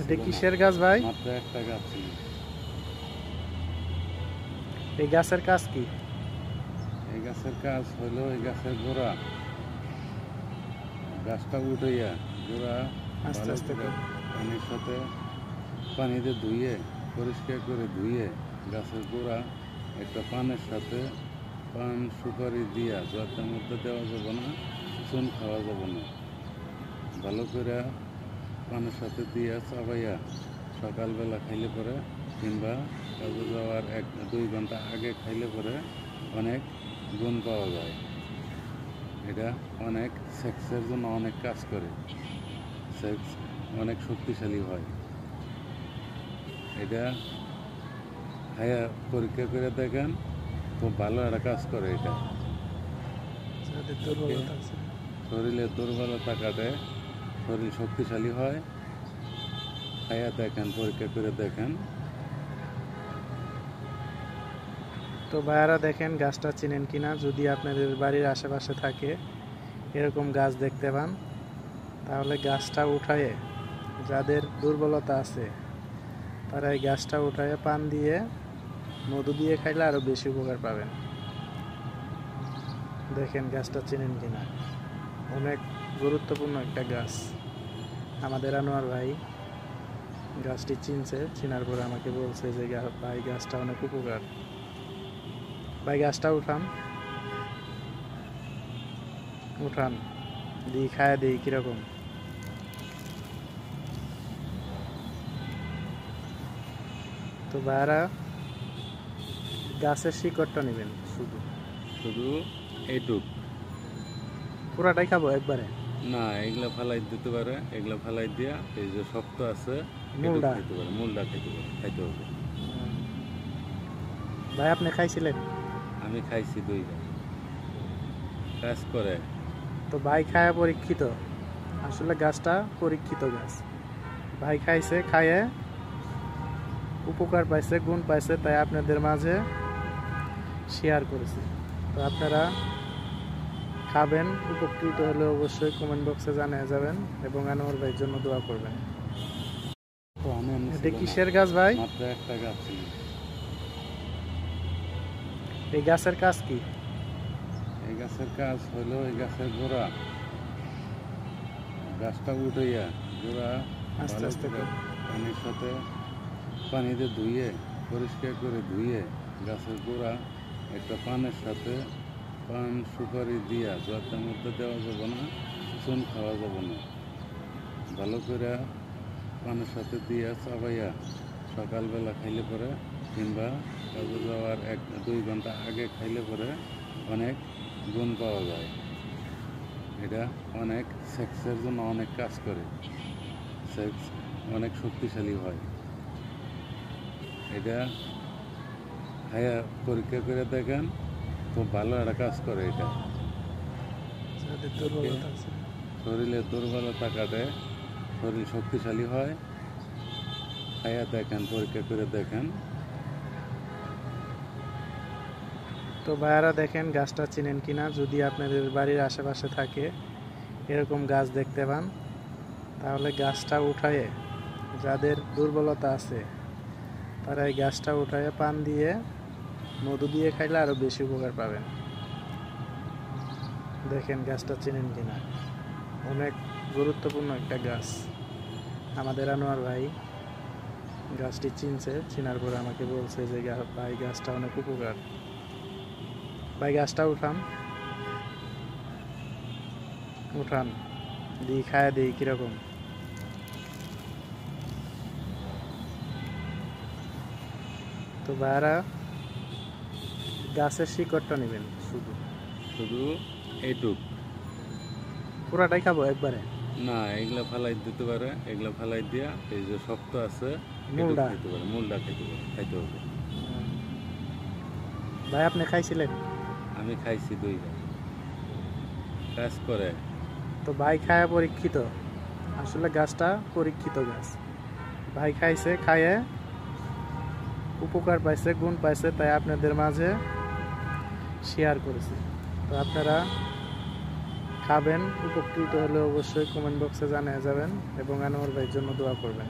এটা কিসের গাছ ভাই? মাত্র একটা গাছ ছিল। এই গাছের কাজ কি? এই গাছের কাজ হলো এই গাছের গোড়া, গাছটা উঠাইয়া গোড়া আস্তে ভালো আস্তে করে করুন। পানির সাথে পানিতে ধুয়ে পরিষ্কার করে ধুয়ে গাছের গোড়া একটা পানের সাথে পান সুপারি দিয়া জলের মধ্যে দেওয়া যাবে না, চুন খাওয়া যাবে না, ভালো করে পানের সাথে দিয়া চাবাইয়া সকালবেলা খাইলে পরে কিংবা কাজে যাওয়ার 1-2 ঘন্টা আগে খাইলে পরে অনেক গুণ পাওয়া যায়। এটা অনেক সেক্সের জন্য অনেক কাজ করে, সেক্স অনেক শক্তিশালী হয়। এটা খাইয়া পরীক্ষা করে দেখেন, খুব ভালো একটা কাজ করে। এটা যাদের দুর্বলতা আছে। শরীরের দুর্বলতা কাটে, শরীর শক্তিশালী হয়। খাইয়া দেখেন, পরীক্ষা করে দেখেন। তো ভাইয়ারা দেখেন গাছটা চিনেন কিনা, যদি আপনাদের বাড়ির আশেপাশে থাকে এরকম গাছ দেখতে পান তাহলে গাছটা উঠায়ে, যাদের দুর্বলতা আছে তারা এই গাছটা উঠায়ে পান দিয়ে মধু দিয়ে খাইলে আরো বেশি উপকার পাবেন। দেখেন গাছটা চিনেন কিনা, অনেক গুরুত্বপূর্ণ একটা গাছ। আমাদের আনোয়ার ভাই গাছটি চিনছে, চিনার পরে আমাকে বলছে যে ভাই গাছটা অনেক উপকার। ভাই গাছটা উঠান উঠান, দিই খায় দিই কিরকম। তো ভাইয়ারা গাছের শিকড়টা নেবেন, শুধু শুধু এইটুক, পুরাটাই খাবো একবারে না এগুলা ফালাই দিতে পারে, এগুলা ফালাই দিয়া এই যে শক্ত আছে মূলটা খেতে পারে, মূলটা খাইতে হবে। ভাই আপনি খাইছিলেন? আমি খাইছি 2 বার, কাজ করে। তো ভাই খায়া পরীক্ষিত, আসলে গাছটা পরীক্ষিত গাছ। ভাই খাইছে, খাইয়ে উপকার পাইছে, গুণ পাইছে, তাই আপনাদের মাঝে শেয়ার করেছি। তো আপনারা খাবেন, উপকৃত হলে অবশ্যই কমেন্ট বক্সে জানিয়ে যাবেন এবং আনোয়ার ভাইয়ের জন্য দোয়া করবেন। তো আমি এটা কিসের গাছ ভাই? মাত্র একটা গাছ ছিল। এই গাছের কাজ কি? এই গাছের কাজ হলো এই গাছের গোড়া, গাছটা উঠাইয়া গোড়া আস্তে ভালো আস্তে করে করুন। পানির সাথে পানিতে ধুয়ে পরিষ্কার করে ধুয়ে গাছের গোড়া একটা পানের সাথে পান সুপারি দিয়া জলের মধ্যে দেওয়া যাবে না, চুন খাওয়া যাবে না, ভালো করে পানের সাথে দিয়া চাবাইয়া সকালবেলা খাইলে পরে কিংবা কাজে যাওয়ার 1-2 ঘন্টা আগে খাইলে পরে অনেক গুণ পাওয়া যায়। এটা অনেক সেক্সের জন্য অনেক কাজ করে, সেক্স অনেক শক্তিশালী হয়। এটা খাইয়া পরীক্ষা করে দেখেন, খুব ভালো একটা কাজ করে। এটা যাদের দুর্বলতা আছে। শরীরের দুর্বলতা কাটে, শরীর শক্তিশালী হয়। খাইয়া দেখেন, পরীক্ষা করে দেখেন। তো ভাইয়ারা দেখেন গাছটা চিনেন কিনা, যদি আপনাদের বাড়ির আশেপাশে থাকে এরকম গাছ দেখতে পান তাহলে গাছটা উঠায়ে, যাদের দুর্বলতা আছে তারা এই গাছটা উঠায়ে পান দিয়ে মধু দিয়ে খাইলে আরো বেশি উপকার পাবেন। দেখেন গাছটা চিনেন কিনা, অনেক গুরুত্বপূর্ণ একটা গাছ। আমাদের আনোয়ার ভাই গাছটি চিনছে, চিনার পরে আমাকে বলছে যে ভাই গাছটা অনেক উপকার। ভাই গাছটা উঠান উঠান, দিই খায় দিই কিরকম। তো ভাইয়ারা গাছের শিকড়টা নেবেন, শুধু শুধু এইটুক, পুরাটাই খাবো একবারে, না এগুলা ফালাই দিতে পারে, এগুলা ফালাই দিয়া এই যে শক্ত আছে মূলটা খেতে পারে, মূলটা খাইতে হবে। ভাই আপনি খাইছিলেন? আমি খাইছি 2 বার, কাজ করে। তো ভাই খায়া পরীক্ষিত, আসলে গাছটা পরীক্ষিত গাছ। ভাই খাইছে, খাইয়ে উপকার পাইছে, গুণ পাইছে, তাই আপনাদের মাঝে শেয়ার করেছি। তো আপনারা খাবেন, উপকৃত হলে অবশ্যই কমেন্ট বক্সে জানিয়ে যাবেন এবং আনোয়ার ভাইয়ের জন্য দোয়া করবেন।